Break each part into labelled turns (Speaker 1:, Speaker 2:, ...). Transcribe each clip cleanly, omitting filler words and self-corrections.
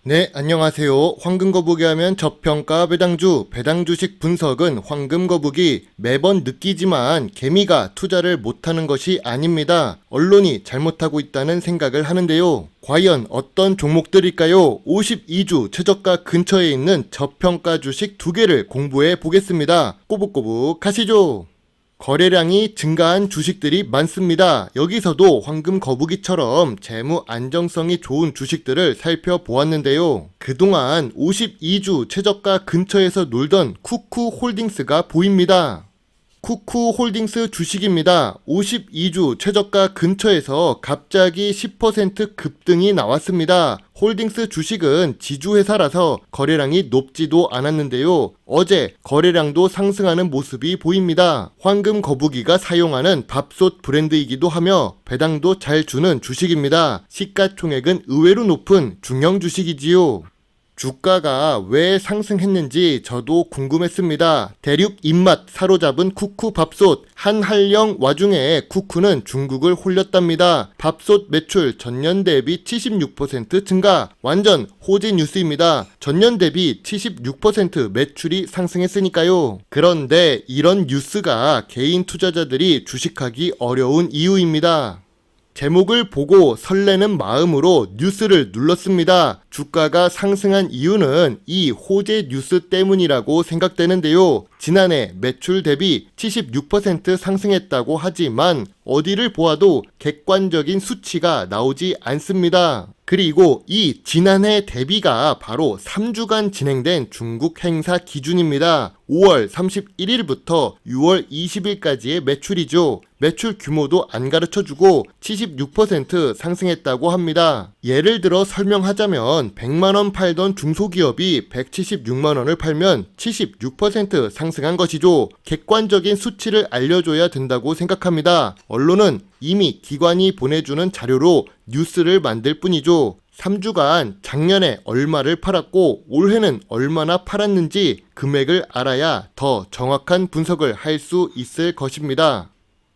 Speaker 1: 네, 안녕하세요. 황금거북이 하면 저평가 배당주, 배당주식 분석은 황금거북이 매번 느끼지만 개미가 투자를 못하는 것이 아닙니다. 언론이 잘못하고 있다는 생각을 하는데요. 과연 어떤 종목들일까요? 52주 최저가 근처에 있는 저평가 주식 2개를 공부해 보겠습니다. 꼬북꼬북 가시죠. 거래량이 증가한 주식들이 많습니다. 여기서도 황금 거북이처럼 재무 안정성이 좋은 주식들을 살펴보았는데요. 그동안 52주 최저가 근처에서 놀던 쿠쿠홀딩스가 보입니다. 쿠쿠홀딩스 주식입니다. 52주 최저가 근처에서 갑자기 10% 급등이 나왔습니다. 홀딩스 주식은 지주회사라서 거래량이 높지도 않았는데요. 어제 거래량도 상승하는 모습이 보입니다. 황금 거북이가 사용하는 밥솥 브랜드이기도 하며 배당도 잘 주는 주식입니다. 시가총액은 의외로 높은 중형 주식이지요. 주가가 왜 상승했는지 저도 궁금했습니다. 대륙 입맛 사로잡은 쿠쿠 밥솥 한할령 와중에 쿠쿠는 중국을 홀렸답니다. 밥솥 매출 전년 대비 76% 증가. 완전 호재 뉴스입니다. 전년 대비 76% 매출이 상승했으니까요. 그런데 이런 뉴스가 개인 투자자들이 주식하기 어려운 이유입니다. 제목을 보고 설레는 마음으로 뉴스를 눌렀습니다. 주가가 상승한 이유는 이 호재 뉴스 때문이라고 생각되는데요. 지난해 매출 대비 76% 상승했다고 하지만 어디를 보아도 객관적인 수치가 나오지 않습니다. 그리고 이 지난해 대비가 바로 3주간 진행된 중국 행사 기준입니다. 5월 31일부터 6월 20일까지의 매출이죠. 매출 규모도 안 가르쳐주고 76% 상승했다고 합니다. 예를 들어 설명하자면 100만원 팔던 중소기업이 176만원을 팔면 76% 상승한 것이죠. 객관적인 수치를 알려줘야 된다고 생각합니다. 언론은 이미 기관이 보내주는 자료로 뉴스를 만들 뿐이죠. 3주간 작년에 얼마를 팔았고 올해는 얼마나 팔았는지 금액을 알아야 더 정확한 분석을 할 수 있을 것입니다.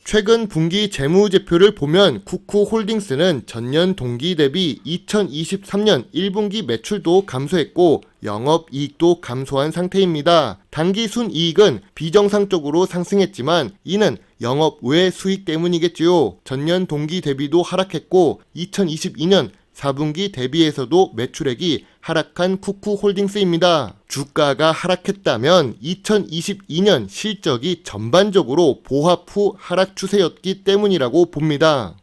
Speaker 1: 최근 분기 재무제표를 보면 쿠쿠홀딩스는 전년 동기 대비 2023년 1분기 매출도 감소했고 영업이익도 감소한 상태입니다. 당기순이익은 비정상적으로 상승했지만 이는 영업 외 수익 때문이겠지요. 전년 동기 대비도 하락했고 2022년 4분기 대비해서도 매출액이 하락한 쿠쿠홀딩스입니다. 주가가 하락했다면 2022년 실적이 전반적으로 보합 후 하락 추세였기 때문이라고 봅니다.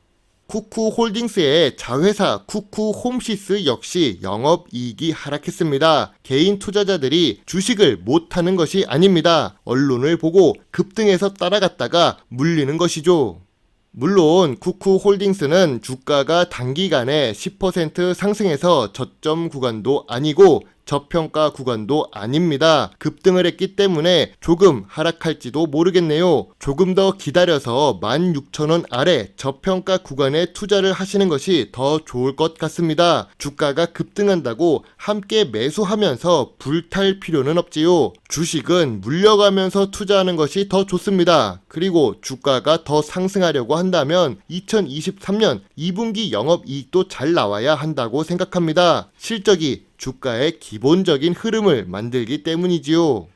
Speaker 1: 쿠쿠홀딩스의 자회사 쿠쿠홈시스 역시 영업이익이 하락했습니다. 개인 투자자들이 주식을 못하는 것이 아닙니다. 언론을 보고 급등해서 따라갔다가 물리는 것이죠. 물론 쿠쿠홀딩스는 주가가 단기간에 10% 상승해서 저점 구간도 아니고 저평가 구간도 아닙니다. 급등을 했기 때문에 조금 하락할지도 모르겠네요. 조금 더 기다려서 16,000원 아래 저평가 구간에 투자를 하시는 것이 더 좋을 것 같습니다. 주가가 급등한다고 함께 매수하면서 불탈 필요는 없지요. 주식은 물려가면서 투자하는 것이 더 좋습니다. 그리고 주가가 더 상승하려고 한다면 2023년 2분기 영업이익도 잘 나와야 한다고 생각합니다. 실적이 주가의 기본적인 흐름을 만들기 때문이지요.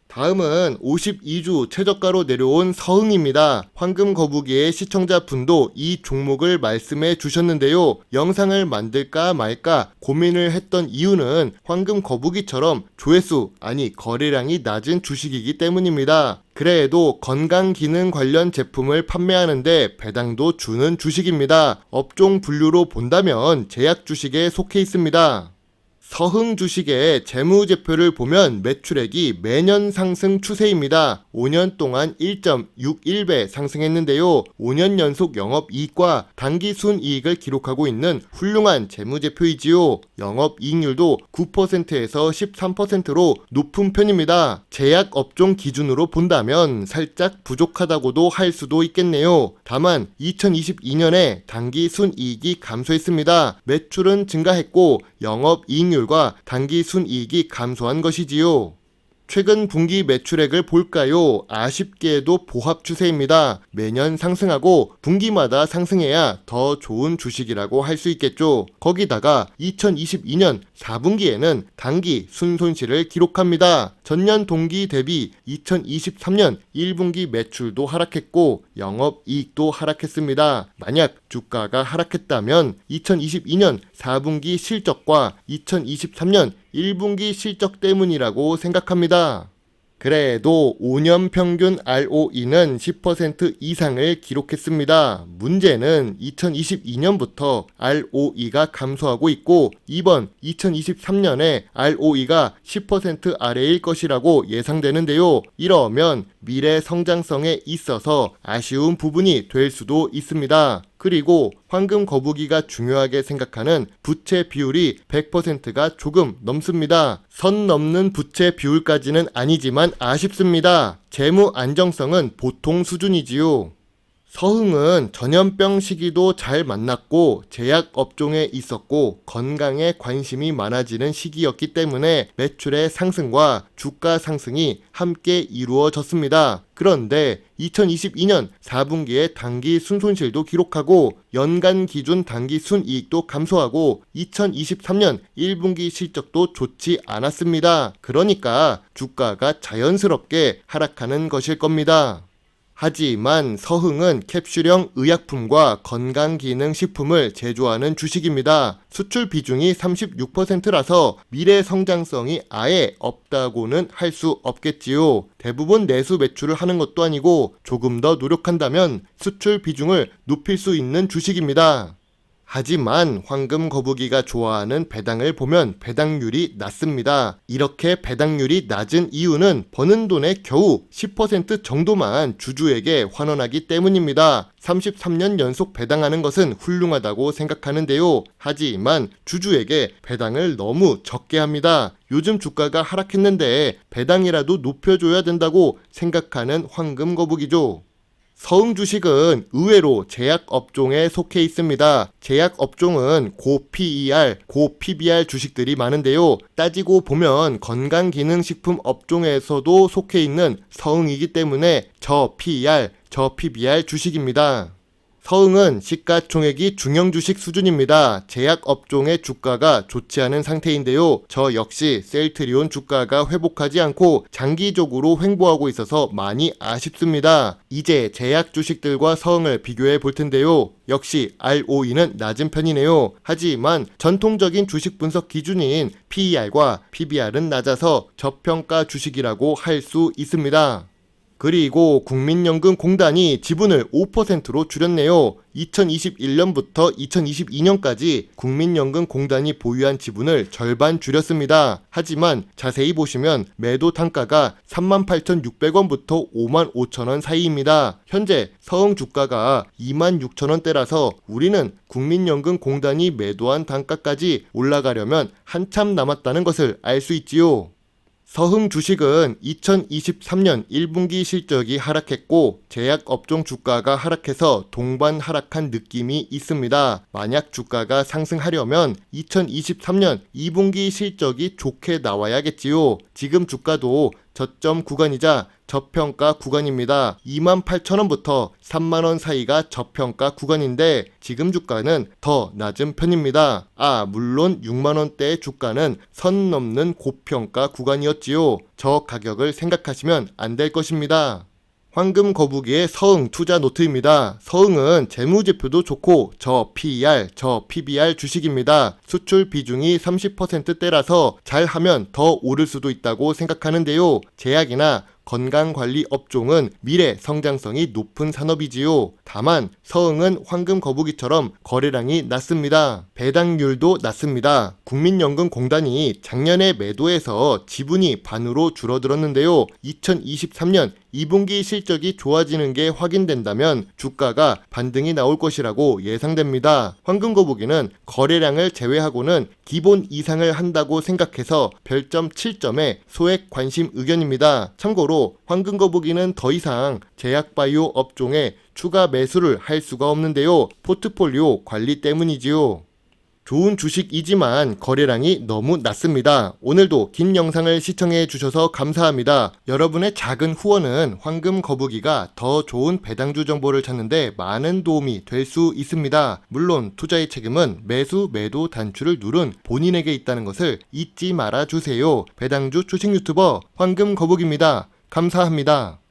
Speaker 1: 다음은 52주 최저가로 내려온 서흥입니다. 황금거북이의 시청자분도 이 종목을 말씀해 주셨는데요. 영상을 만들까 말까 고민을 했던 이유는 황금거북이처럼 조회수 거래량이 낮은 주식이기 때문입니다. 그래도 건강기능 관련 제품을 판매하는데 배당도 주는 주식입니다. 업종 분류로 본다면 제약 주식에 속해 있습니다. 서흥 주식의 재무제표를 보면 매출액이 매년 상승 추세입니다. 5년 동안 1.61배 상승했는데요. 5년 연속 영업이익과 당기순이익을 기록하고 있는 훌륭한 재무제표이지요. 영업이익률도 9%에서 13%로 높은 편입니다. 제약 업종 기준으로 본다면 살짝 부족하다고도 할 수도 있겠네요. 다만 2022년에 당기순이익이 감소했습니다. 매출은 증가했고 영업이익률과 당기순이익이 감소한 것이지요. 최근 분기 매출액을 볼까요? 아쉽게도 보합 추세입니다. 매년 상승하고 분기마다 상승해야 더 좋은 주식이라고 할 수 있겠죠. 거기다가 2022년 4분기에는 단기 순손실을 기록합니다. 전년 동기 대비 2023년 1분기 매출도 하락했고 영업이익도 하락했습니다. 만약 주가가 하락했다면 2022년 4분기 실적과 2023년 1분기 실적 때문이라고 생각합니다. 그래도 5년 평균 ROE는 10% 이상을 기록했습니다. 문제는 2022년부터 ROE가 감소하고 있고 이번 2023년에 ROE가 10% 아래일 것이라고 예상되는데요. 이러면 미래 성장성에 있어서 아쉬운 부분이 될 수도 있습니다. 그리고 황금 거북이가 중요하게 생각하는 부채 비율이 100%가 조금 넘습니다. 선 넘는 부채 비율까지는 아니지만 아쉽습니다. 재무 안정성은 보통 수준이지요. 서흥은 전염병 시기도 잘 만났고 제약 업종에 있었고 건강에 관심이 많아지는 시기였기 때문에 매출의 상승과 주가 상승이 함께 이루어졌습니다. 그런데 2022년 4분기에 단기 순손실도 기록하고 연간 기준 단기 순이익도 감소하고 2023년 1분기 실적도 좋지 않았습니다. 그러니까 주가가 자연스럽게 하락하는 것일 겁니다. 하지만 서흥은 캡슐형 의약품과 건강기능식품을 제조하는 주식입니다. 수출 비중이 36%라서 미래 성장성이 아예 없다고는 할 수 없겠지요. 대부분 내수 매출을 하는 것도 아니고 조금 더 노력한다면 수출 비중을 높일 수 있는 주식입니다. 하지만 황금 거북이가 좋아하는 배당을 보면 배당률이 낮습니다. 이렇게 배당률이 낮은 이유는 버는 돈의 겨우 10% 정도만 주주에게 환원하기 때문입니다. 33년 연속 배당하는 것은 훌륭하다고 생각하는데요. 하지만 주주에게 배당을 너무 적게 합니다. 요즘 주가가 하락했는데 배당이라도 높여줘야 된다고 생각하는 황금 거북이죠. 서흥 주식은 의외로 제약 업종에 속해 있습니다. 제약 업종은 고 PER, 고 PBR 주식들이 많은데요. 따지고 보면 건강기능식품 업종에서도 속해 있는 서흥이기 때문에 저 PER, 저 PBR 주식입니다. 서흥은 시가총액이 중형주식 수준입니다. 제약 업종의 주가가 좋지 않은 상태인데요. 저 역시 셀트리온 주가가 회복하지 않고 장기적으로 횡보하고 있어서 많이 아쉽습니다. 이제 제약 주식들과 서흥을 비교해 볼 텐데요. 역시 ROE는 낮은 편이네요. 하지만 전통적인 주식 분석 기준인 PER과 PBR은 낮아서 저평가 주식이라고 할 수 있습니다. 그리고 국민연금공단이 지분을 5%로 줄였네요. 2021년부터 2022년까지 국민연금공단이 보유한 지분을 절반 줄였습니다. 하지만 자세히 보시면 매도 단가가 38,600원부터 55,000원 사이입니다. 현재 서흥 주가가 26,000원대라서 우리는 국민연금공단이 매도한 단가까지 올라가려면 한참 남았다는 것을 알 수 있지요. 서흥 주식은 2023년 1분기 실적이 하락했고 제약 업종 주가가 하락해서 동반 하락한 느낌이 있습니다. 만약 주가가 상승하려면 2023년 2분기 실적이 좋게 나와야겠지요. 지금 주가도 저점 구간이자 저평가 구간입니다. 28,000원부터 3만원 사이가 저평가 구간인데 지금 주가는 더 낮은 편입니다. 물론 6만원대의 주가는 선 넘는 고평가 구간이었지요. 저 가격을 생각하시면 안 될 것입니다. 황금 거북이의 서흥 투자 노트입니다. 서흥은 재무제표도 좋고 저 PER, 저 PBR 주식입니다. 수출 비중이 30%대라서 잘하면 더 오를 수도 있다고 생각하는데요. 제약이나 건강관리 업종은 미래 성장성이 높은 산업이지요. 다만 서흥은 황금 거북이처럼 거래량이 낮습니다. 배당률도 낮습니다. 국민연금공단이 작년에 매도해서 지분이 반으로 줄어들었는데요. 2023년 2분기 실적이 좋아지는 게 확인된다면 주가가 반등이 나올 것이라고 예상됩니다. 황금 거북이는 거래량을 제외하고는 기본 이상을 한다고 생각해서 별점 7점의 소액 관심 의견입니다. 참고로 황금 거북이는 더 이상 제약바이오 업종에 추가 매수를 할 수가 없는데요. 포트폴리오 관리 때문이지요. 좋은 주식이지만 거래량이 너무 낮습니다. 오늘도 긴 영상을 시청해 주셔서 감사합니다. 여러분의 작은 후원은 황금 거북이가 더 좋은 배당주 정보를 찾는데 많은 도움이 될 수 있습니다. 물론 투자의 책임은 매수 매도 단추를 누른 본인에게 있다는 것을 잊지 말아 주세요. 배당주 주식 유튜버 황금 거북입니다. 감사합니다.